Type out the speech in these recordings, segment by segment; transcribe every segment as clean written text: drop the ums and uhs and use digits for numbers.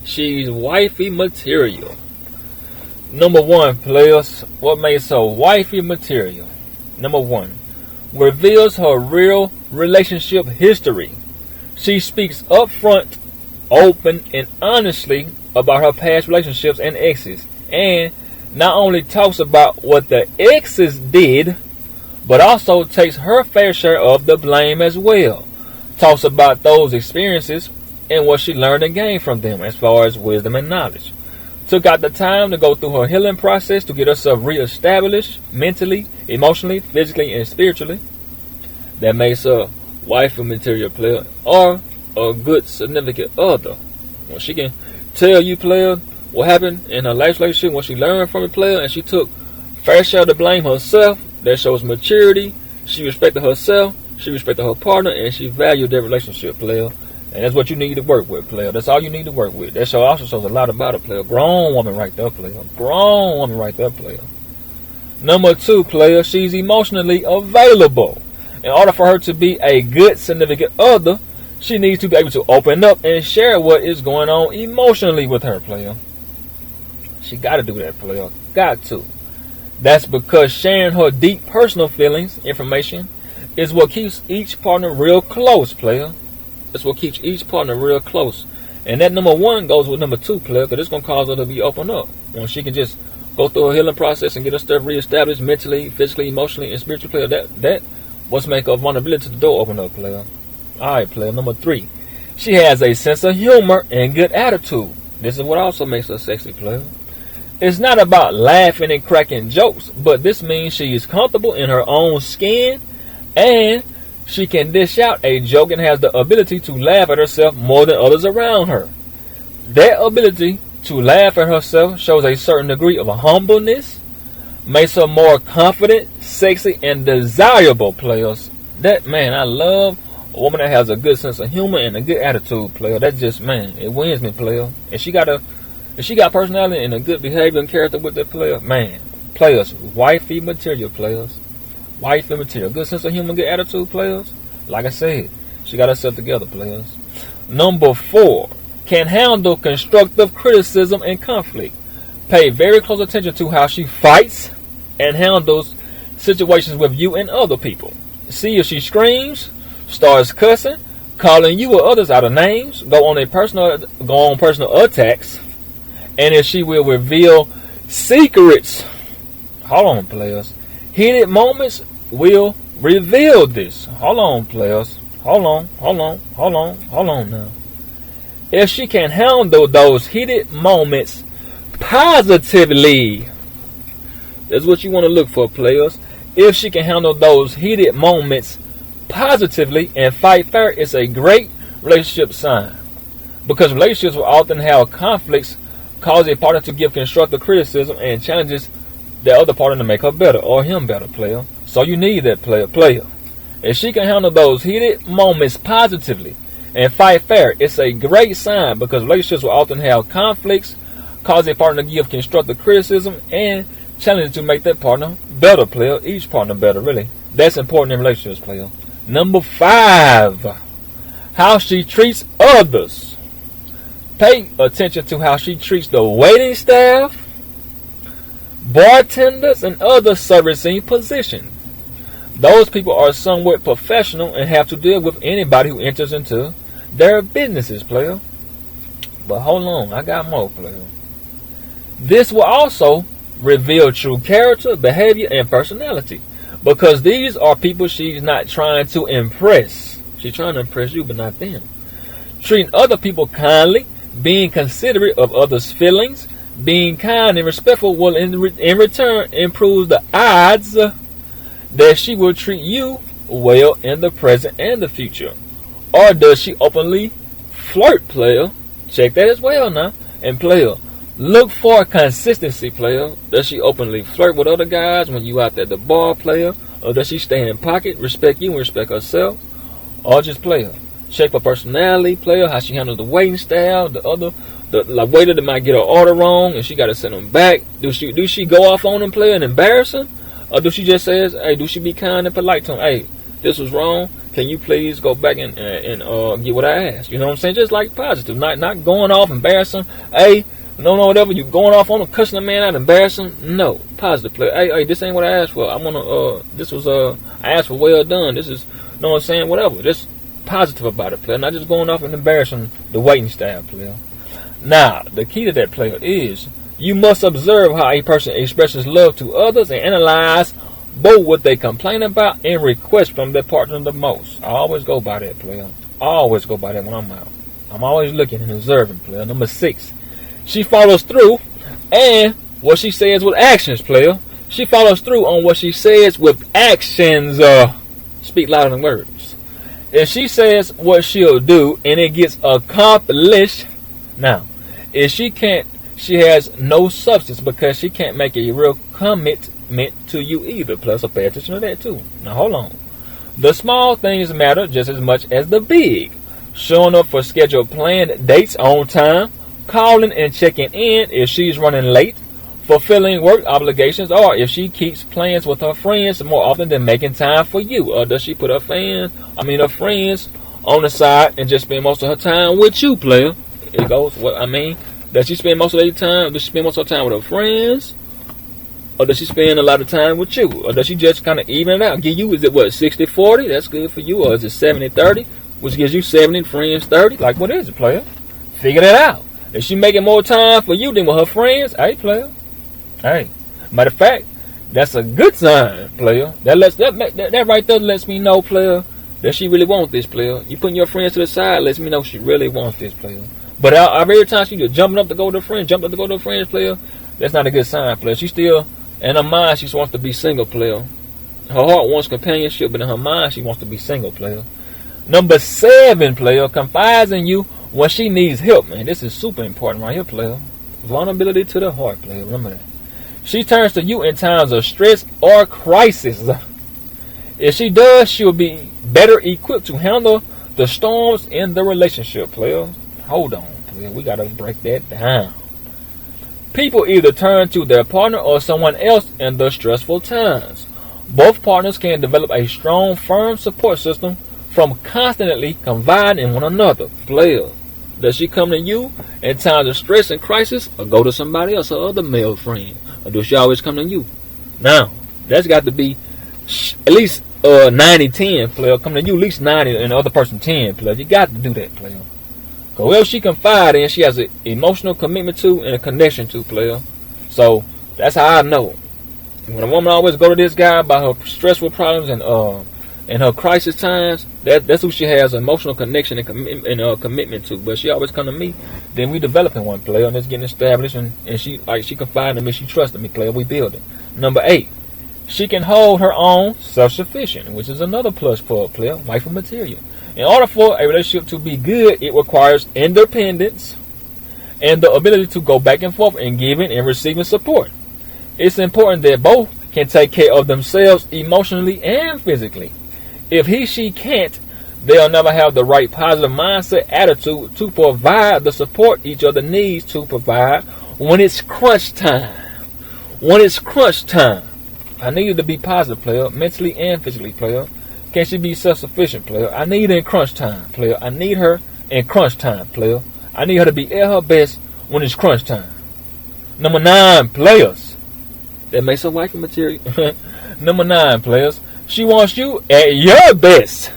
She's wifey material. Number one, players, what makes her wifey material? Number one, reveals her real relationship history. She speaks upfront, open, and honestly about her past relationships and exes, and not only talks about what the exes did, but also takes her fair share of the blame as well. Talks about those experiences and what she learned and gained from them as far as wisdom and knowledge. Took out the time to go through her healing process to get herself reestablished mentally, emotionally, physically, and spiritually. That makes her wifey material, player, or a good significant other. When she can tell you, player, what happened in her life relationship, what she learned from it, player, and she took fair share to blame herself, that shows maturity. She respected herself, she respected her partner, and she valued their relationship, player. And that's what you need to work with, player. That's all you need to work with. That show also shows a lot about a player. Grown woman right there, player. Grown woman right there, player. Number two, player, she's emotionally available. In order for her to be a good significant other, she needs to be able to open up and share what is going on emotionally with her, player. She got to do that, player. Got to. That's because sharing her deep personal feelings, information, is what keeps each partner real close, player. That's what keeps each partner real close. And that number one goes with number two, player, because it's going to cause her to be open up. When she can just go through her healing process and get her stuff reestablished mentally, physically, emotionally, and spiritually, player, that what's make her vulnerability to the door open up, player. Alright, player. Number three, she has a sense of humor and good attitude. This is what also makes her sexy, player. It's not about laughing and cracking jokes, but this means she is comfortable in her own skin, and she can dish out a joke and has the ability to laugh at herself more than others around her. That ability to laugh at herself shows a certain degree of humbleness, makes her more confident, sexy, and desirable, players. That, man, I love a woman that has a good sense of humor and a good attitude, player. That just, man, it wins me, player. If she got personality and a good behavior and character with that player, man, players, wifey material, players. Wifey material. Good sense of humor, good attitude, players. Like I said, she got herself together, players. Number four, can handle constructive criticism and conflict. Pay very close attention to how she fights and handles situations with you and other people. See if she screams, starts cussing, calling you or others out of names, go on personal attacks, and if she will reveal secrets. Hold on, players. Heated moments will reveal this. Hold on, players. Hold on now. If she can handle those heated moments positively, that's what you want to look for, players. If she can handle those heated moments positively and fight fair, it's a great relationship sign. Because relationships will often have conflicts, cause a partner to give constructive criticism and challenges the other partner to make her better or him better, player. So you need that player. If she can handle those heated moments positively and fight fair, it's a great sign, because relationships will often have conflicts, cause a partner to give constructive criticism and challenges to make that partner better, player. Each partner better, really. That's important in relationships, player. Number five, how she treats others. Pay attention to how she treats the waiting staff, bartenders, and other servicing positions. Those people are somewhat professional and have to deal with anybody who enters into their businesses, player. But hold on, I got more, player. This will also reveal true character, behavior, and personality, because these are people she's not trying to impress. She's trying to impress you, but not them. Treating other people kindly, being considerate of others' feelings, being kind and respectful will in return improve the odds that she will treat you well in the present and the future. Or does she openly flirt, player? Check that as well now. And player, look for consistency, player. Does she openly flirt with other guys when you out at the bar, player? Or does she stay in pocket, respect you and respect herself? Or just player? Check her personality, player, how she handles the waiting style, the waiter that might get her order wrong and she got to send them back. Do she go off on them, player, and embarrass him? Or do she just say, hey, do she be kind and polite to him? Hey, this was wrong. Can you please go back and get what I asked? You know what I'm saying? Just like positive, not going off embarrassing. Hey, no, whatever. You going off on a cussing the man out, embarrassing? No, positive player. Hey, this ain't what I asked for. I'm gonna this was I asked for well done. This is, you know what I'm saying? Whatever. Just positive about it, player. Not just going off and embarrassing the waiting staff, player. Now, the key to that, player, is you must observe how a person expresses love to others and analyze both what they complain about and request from their partner the most. I always go by that, player. I always go by that when I'm out. I'm always looking and observing, player. Number 6, she follows through and what she says with actions, player. She follows through on what she says with actions. Speak louder than words. If she says what she'll do and it gets accomplished, now, if she can't, she has no substance because she can't make a real commitment to you either. Plus, so pay attention to that too. Now, hold on. The small things matter just as much as the big. Showing up for scheduled planned dates on time, calling and checking in if she's running late, fulfilling work obligations, or if she keeps plans with her friends more often than making time for you. Or does she put her friends on the side and just spend most of her time with you, player? It goes, what I mean, does she spend most of her time? Does she spend most of her time with her friends? Or does she spend a lot of time with you? Or does she just kind of even it out? Give you, is it what, 60-40? That's good for you. Or is it 70-30? Which gives you 70, friends 30? Like, what is it, player? Figure that out. If she making more time for you than with her friends, hey, player. Hey. Matter of fact, that's a good sign, player. That right there lets me know, player, that she really wants this, player. You putting your friends to the side lets me know she really wants this, player. But every time she just jumping up to go to her friends, player, that's not a good sign, player. She still, in her mind, she wants to be single, player. Her heart wants companionship, but in her mind, she wants to be single, player. Number 7, player, confides in you when she needs help, man. This is super important right here, player. Vulnerability to the heart, player. Remember that. She turns to you in times of stress or crisis. If she does, she'll be better equipped to handle the storms in the relationship, player. Hold on, player. We gotta break that down. People either turn to their partner or someone else in the stressful times. Both partners can develop a strong, firm support system from constantly confiding in one another. Player, does she come to you in times of stress and crisis, or go to somebody else, her other male friend? Or does she always come to you? Now, that's got to be at least 90-10, player. Come to you at least 90 and the other person 10, player. You got to do that, player. Because whoever she confide in, she has an emotional commitment to and a connection to, player. So, that's how I know. When a woman always go to this guy about her stressful problems and her crisis times, that's who she has an emotional connection and commitment to. But she always come to me, then we developing one, player, and it's getting established, and she confided in me, she trusted me, player, we building. Number 8, she can hold her own, self-sufficient, which is another plus for a player, wifey material. In order for a relationship to be good, it requires independence and the ability to go back and forth in giving and receiving support. It's important that both can take care of themselves emotionally and physically. If she can't, they'll never have the right positive mindset, attitude to provide the support each other needs to provide when it's crunch time. When it's crunch time, I need her to be positive, player, mentally and physically, player. Can she be self-sufficient, player? I need her in crunch time, player. I need her in crunch time, player. I need her to be at her best when it's crunch time. Number 9, players. That makes her wifey material. Number 9, players. She wants you at your best.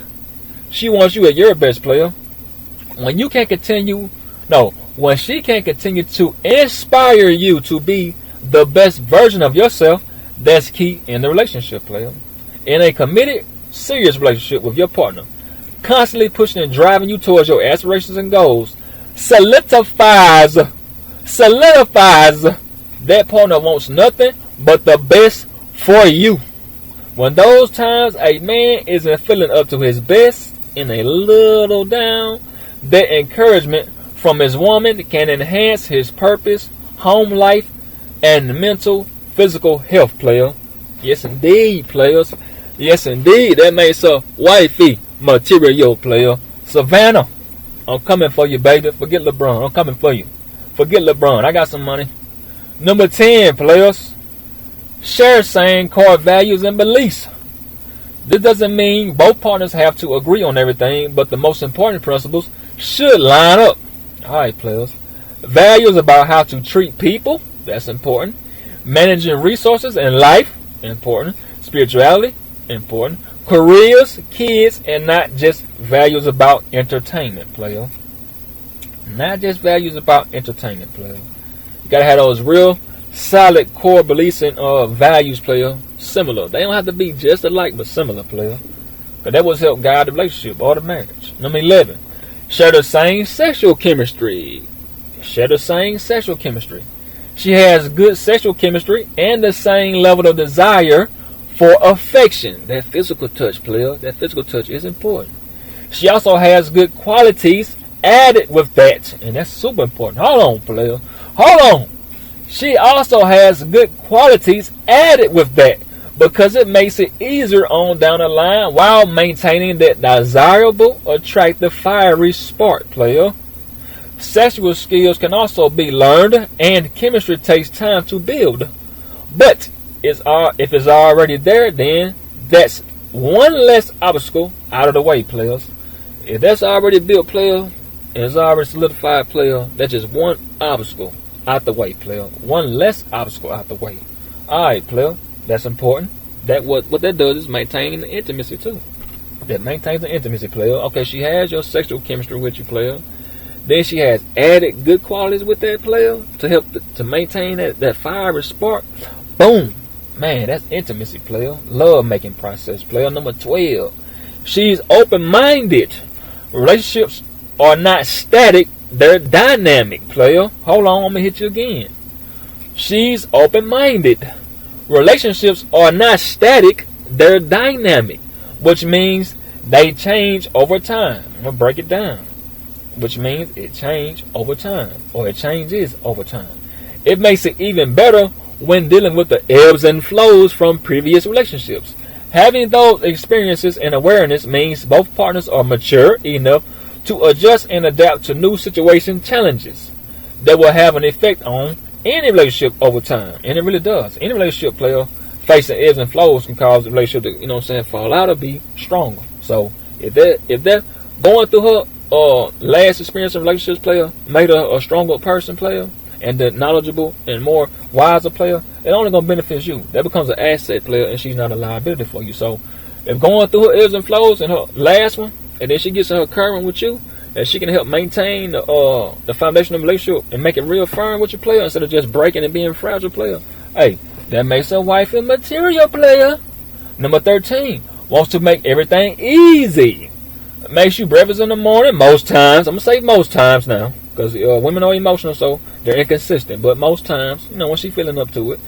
She wants you at your best, player. When she can't continue to inspire you to be the best version of yourself, that's key in the relationship, player. In a committed, serious relationship with your partner, constantly pushing and driving you towards your aspirations and goals, solidifies that partner wants nothing but the best for you. When those times a man isn't feeling up to his best and a little down, that encouragement from his woman can enhance his purpose, home life, and mental, physical health, player. Yes, indeed, players. Yes, indeed. That makes a wifey material, player. Savannah, I'm coming for you, baby. Forget LeBron. I'm coming for you. Forget LeBron. I got some money. Number 10, players. Share same core values and beliefs. This doesn't mean both partners have to agree on everything, but the most important principles should line up. Alright, players. Values about how to treat people, that's important. Managing resources in life, important. Spirituality, important. Careers, kids, and not just values about entertainment, player. Not just values about entertainment, player. You gotta have those real solid core beliefs and values, player. Similar. They don't have to be just alike, but similar, player. Because that will help guide the relationship or the marriage. Number 11. Share the same sexual chemistry. Share the same sexual chemistry. She has good sexual chemistry and the same level of desire for affection. That physical touch, player. That physical touch is important. She also has good qualities added with that. And that's super important. Hold on, player. Hold on. She also has good qualities added with that, because it makes it easier on down the line while maintaining that desirable, attractive, fiery spark, player. Sexual skills can also be learned, and chemistry takes time to build. But if it's already there, then that's one less obstacle out of the way, players. If that's already built, player, and it's already solidified, player, that's just one obstacle out the way, player. One less obstacle out the way. Alright, player. That's important. That what that does is maintain the intimacy too. That maintains the intimacy, player. Okay, she has your sexual chemistry with you, player. Then she has added good qualities with that, player, to help to maintain that fiery spark. Boom. Man, that's intimacy, player. Love making process, player. Number 12. She's open-minded. Relationships are not static. They're dynamic, player. Hold on, I'm going to hit you again. She's open-minded. Relationships are not static. They're dynamic, which means they change over time. I'm going to break it down. Which means it changes over time, or it changes over time. It makes it even better when dealing with the ebbs and flows from previous relationships. Having those experiences and awareness means both partners are mature enough to adjust and adapt to new situation challenges that will have an effect on any relationship over time. And it really does. Any relationship, player, facing ebbs and flows can cause the relationship to, fall out or be stronger. So if they're going through her last experience in relationships, player, made her a stronger person, player, and the knowledgeable and more wiser player, it only gonna benefit you. That becomes an asset, player, and she's not a liability for you. So if going through her ebbs and flows in her last one, and then she gets in her current with you, and she can help maintain the foundation of the relationship and make it real firm with your player instead of just breaking and being fragile, player. Hey, that makes a wifey material, player. Number 13, wants to make everything easy. Makes you breakfast in the morning most times. I'm going to say most times now, because women are emotional, so they're inconsistent. But most times, when she's feeling up to it,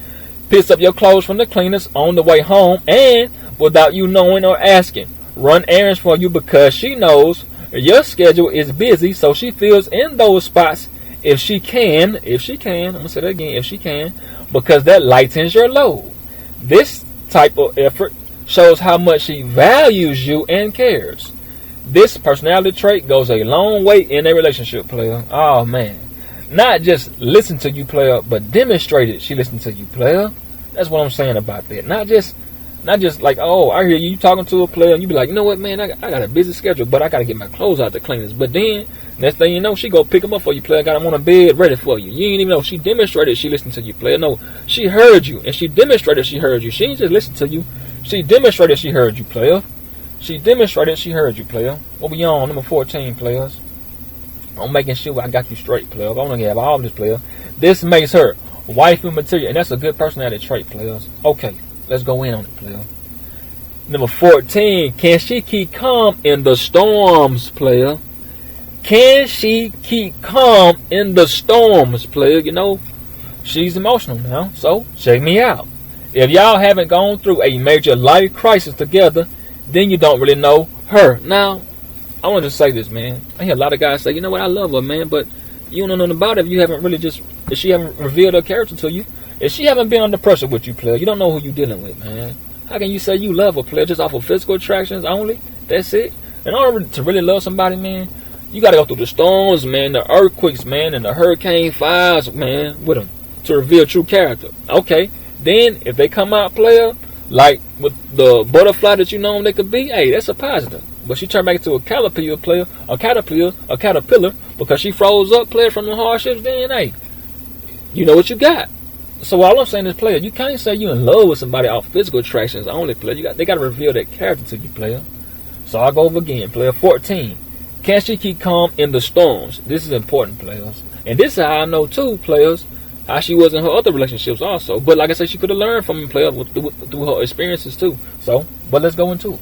picks up your clothes from the cleaners on the way home, and without you knowing or asking, run errands for you because she knows your schedule is busy, so she fills in those spots if she can, I'm going to say that again, if she can, because that lightens your load. This type of effort shows how much she values you and cares. This personality trait goes a long way in a relationship, player. Oh, man. Not just listen to you, player, but demonstrate it. She listens to you, player. That's what I'm saying about that. Not just like, oh, I hear you talking to a player, and you be like, you know what, man, I got a busy schedule, but I got to get my clothes out the cleaners. But then, next thing you know, she go pick them up for you, player. Got them on a bed ready for you. You ain't even know. She demonstrated she listened to you, player. No, she heard you, and she demonstrated she heard you. She ain't just listened to you. She demonstrated she heard you, player. She demonstrated she heard you, player. What we on? Number 14, players. I'm making sure I got you straight, player. I'm going to have all this, player. This makes her wifey material, and that's a good personality trait, players. Okay, let's go in on it, player. Number 14, can she keep calm in the storms, player? Can she keep calm in the storms, player? She's emotional now, so check me out. If y'all haven't gone through a major life crisis together, then you don't really know her. Now, I want to say this, man. I hear a lot of guys say, you know what, I love her, man, but you don't know nothing about it if she haven't revealed her character to you. If she haven't been under pressure with you, player, you don't know who you're dealing with, man. How can you say you love a player just off of physical attractions only? That's it? In order to really love somebody, man, you got to go through the storms, man, the earthquakes, man, and the hurricane fires, man, with them to reveal true character. Okay, then if they come out, player, Like with the butterfly that you know they could be, hey, that's a positive. But she turned back into a caterpillar player, a caterpillar, because she froze up, player, from the hardships. Then, hey, you know what you got. So all I'm saying is, player, you can't say you in love with somebody off physical attractions only, player. They got to reveal that character to you, player. So I'll go over again, player. 14. Can she keep calm in the storms? This is important, players. And this is how I know too, players, how she was in her other relationships also. But like I said, she could have learned from players through her experiences too. So, but let's go into it.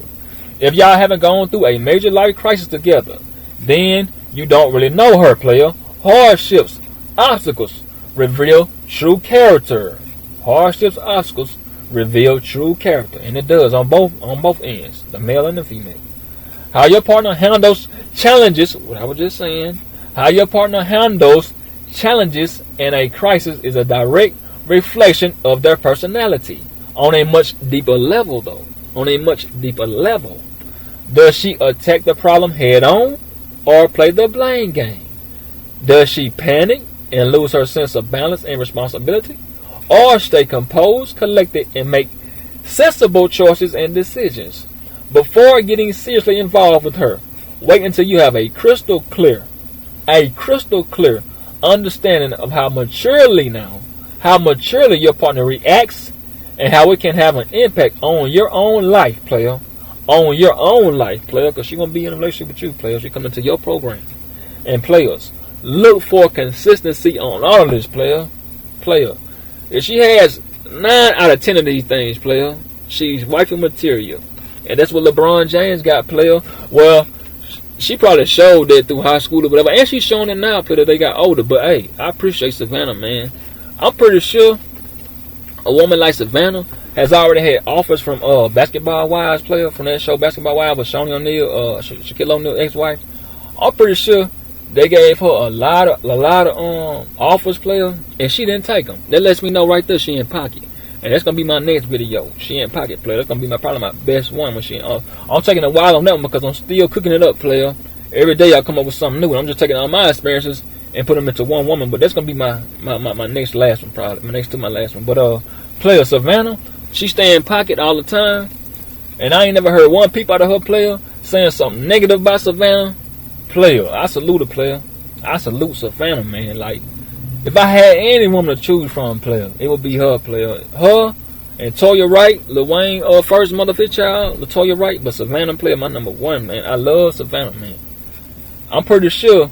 If y'all haven't gone through a major life crisis together, then you don't really know her, player. Hardships, obstacles reveal true character. Hardships, obstacles reveal true character, and it does on both ends, the male and the female. How your partner handles challenges, what I was just saying, how your partner handles challenges in a crisis is a direct reflection of their personality on a much deeper level, though. On a much deeper level. Does she attack the problem head on or play the blame game? Does she panic and lose her sense of balance and responsibility, or stay composed, collected, and make sensible choices and decisions? Before getting seriously involved with her, wait until you have a crystal clear understanding of how maturely your partner reacts and how it can have an impact on your own life, player. On your own life, player, because she's going to be in a relationship with you, players. She come into your program. And players, look for consistency on all of this, player. If she has 9 out of 10 of these things, player, she's wifey material. And that's what LeBron James got, player. Well, she probably showed that through high school or whatever. And she's showing it now, player, they got older. But, hey, I appreciate Savannah, man. I'm pretty sure a woman like Savannah has already had offers from Basketball Wives, player, from that show Basketball Wives with Shawnee O'Neal, Shaquille O'Neal's ex-wife. I'm pretty sure they gave her a lot of offers, player, and she didn't take them. That lets me know right there she in pocket. And that's gonna be my next video. She in pocket, player. That's gonna be probably my best one when she in. I'm taking a while on that one because I'm still cooking it up, player. Every day I come up with something new, and I'm just taking all my experiences and put them into one woman. But that's gonna be my next last one, probably my next to my last one. But player Savannah, she stay in pocket all the time, and I ain't never heard one peep out of her, player, saying something negative about Savannah. Player, I salute her, player. I salute Savannah, man. Like, if I had any woman to choose from, player, it would be her, player. Her and Toya Wright, Lil Wayne, first mother fit child, Latoya Wright, but Savannah, player, my number one, man. I love Savannah, man. I'm pretty sure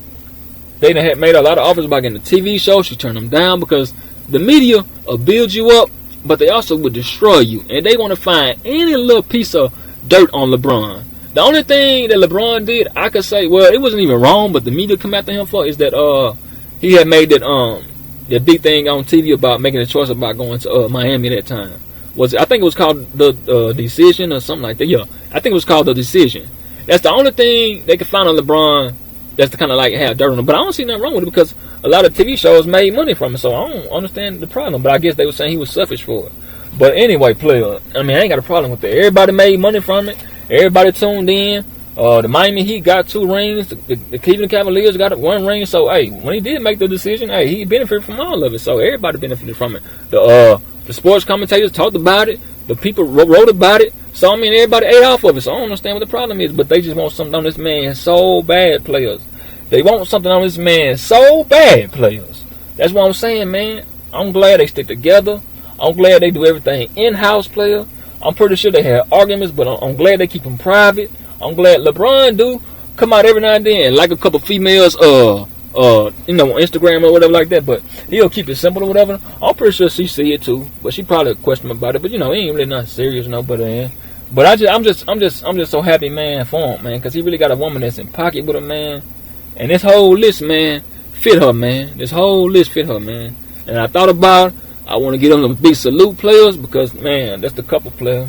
they done had made a lot of offers about getting a TV show. She turned them down because the media will build you up, but they also would destroy you. And they want to find any little piece of dirt on LeBron. The only thing that LeBron did, I could say, well, it wasn't even wrong, but the media come after him for, is that he had made that big thing on TV about making a choice about going to Miami at that time. I think it was called the Decision or something like that. Yeah, I think it was called The Decision. That's the only thing they could find on LeBron that's to kind of like have dirt on him. But I don't see nothing wrong with it because a lot of TV shows made money from it, so I don't understand the problem. But I guess they were saying he was selfish for it. But anyway, player, I mean, I ain't got a problem with that. Everybody made money from it. Everybody tuned in. The Miami Heat got 2 rings. The Cleveland Cavaliers got 1 ring. So, hey, when he did make the decision, hey, he benefited from all of it. So everybody benefited from it. The sports commentators talked about it. The people wrote about it. So, I mean, everybody ate off of it. So I don't understand what the problem is. But they just want something on this man so bad, players. They want something on this man so bad, players. That's what I'm saying, man. I'm glad they stick together. I'm glad they do everything in-house, player. I'm pretty sure they had arguments, but I'm glad they keep them private. I'm glad LeBron do come out every now and then, like a couple females, on Instagram or whatever like that. But he'll keep it simple or whatever. I'm pretty sure she see it too, but she probably question about it. But he ain't really not serious, But I'm just so happy, man, for him, man, because he really got a woman that's in pocket with him, man. And this whole list, man, fit her, man. This whole list fit her, man. And I thought about, I want to give them a big salute, players, because, man, that's the couple, player.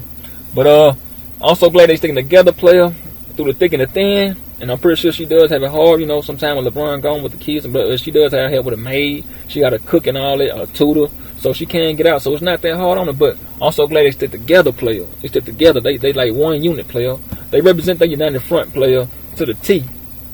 But I'm so glad they sticking together, player, through the thick and the thin. And I'm pretty sure she does have it hard, sometime when LeBron gone with the kids. But she does have help with a maid. She got a cook and all that, a tutor. So she can't get out. So it's not that hard on her. But I'm so glad they stick together, player. They stick together. They like one unit, player. They represent the United Front, player, to the T.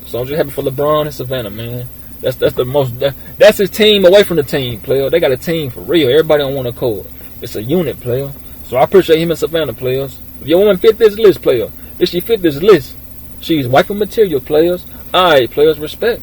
So I'm just happy for LeBron and Savannah, man. That's his team away from the team, player. They got a team for real. Everybody on one accord. It's a unit, player. So I appreciate him and Savannah, players. If your woman fit this list, player, if she fit this list, she's wifey material, players. Alright, players, respect.